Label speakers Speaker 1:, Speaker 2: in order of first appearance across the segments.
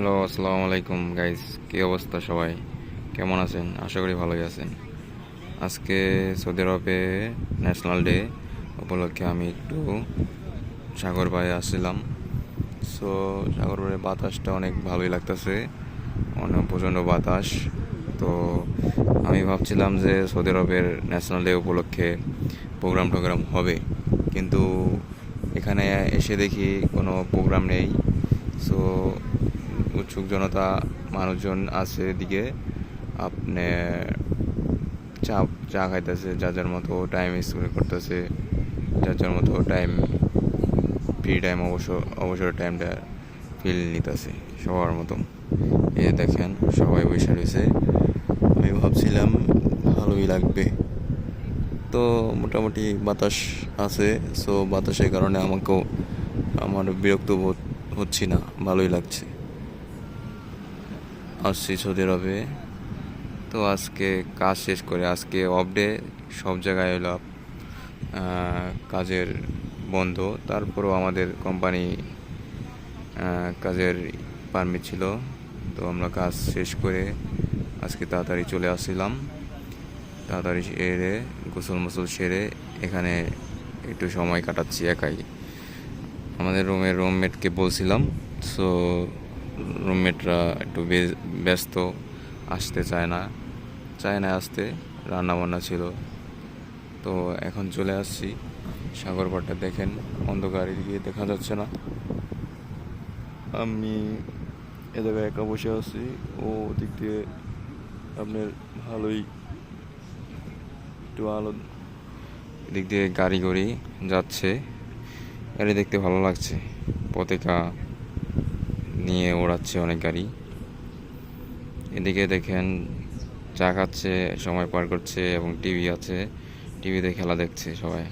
Speaker 1: Hello, আসসালামু আলাইকুম guys. কী অবস্থা সবাই? কেমন আছেন? আশা করি ভালোই আছেন। আজকে সৌদি আরবে ন্যাশনাল ডে উপলক্ষে আমি একটু সাগর পাড়ে আসছিলাম। সো সাগর পাড়ে বাতাসটা অনেক ভালোই লাগতেছে, অনেক প্রচণ্ড বাতাস। তো আমি ভাবছিলাম যে সৌদি আরবের ন্যাশনাল ডে উপলক্ষে প্রোগ্রাম হবে, কিন্তু এখানে এসে দেখি কোনো প্রোগ্রাম নেই। সো উৎসুক জনতা মানুষজন আছে এদিকে, আপনার চা চা খাইতেছে, যার যার মতো টাইম স্পেন্ড করতেছে, যার যার মতো টাইম, ফ্রি টাইম, অবসর টাইমটা ফিল নিতেছে সবার মতো। এই যে দেখেন সবাই বসে রয়েছে, আমি ভাবছিলাম ভালোই লাগবে। তো মোটামুটি বাতাস আছে, সো বাতাসের কারণে আমার বিরক্ত বোধ হচ্ছি না, ভালোই লাগছে। আসছি সৌদি আরবে। তো আজকে কাজ শেষ করে, আজকে অফ ডে, সব জায়গায় হলো কাজের বন্ধ। তারপরেও আমাদের কোম্পানি কাজের পারমিট ছিল, তো আমরা কাজ শেষ করে আজকে তাড়াতাড়ি চলে আসছিলাম। তাড়াতাড়ি সেরে গোসল মোসল সেরে এখানে একটু সময় কাটাচ্ছি একাই। আমাদের রুমমেটকে বলছিলাম, সো রুমমেটরা একটু ব্যস্ত, আসতে চায় না আসতে, রান্নাবান্না ছিল। তো এখন চলে আসছি। সাগর পাড়টা দেখেন, অন্ধকার, এদিকে দেখা যাচ্ছে না। আমি এ জায়গায় একা বসে আছি, ও দিক দিয়ে আপনার ভালোই একটু আলো, এদিক দিয়ে গাড়ি যাচ্ছে, গাড়ি দেখতে ভালো লাগছে। পতাকা নিয়ে ওড়াচ্ছে অনেক গাড়ি। এদিকে দেখেন চা খাচ্ছে, সময় পার করছে, এবং টিভি আছে, টিভিতে খেলা দেখছে সবাই।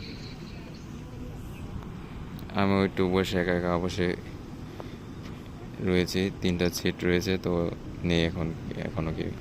Speaker 1: আমিও একটু বসে একা একা বসে রয়েছি, 3টা সিট রয়েছে, তো নেই এখনো কেউ।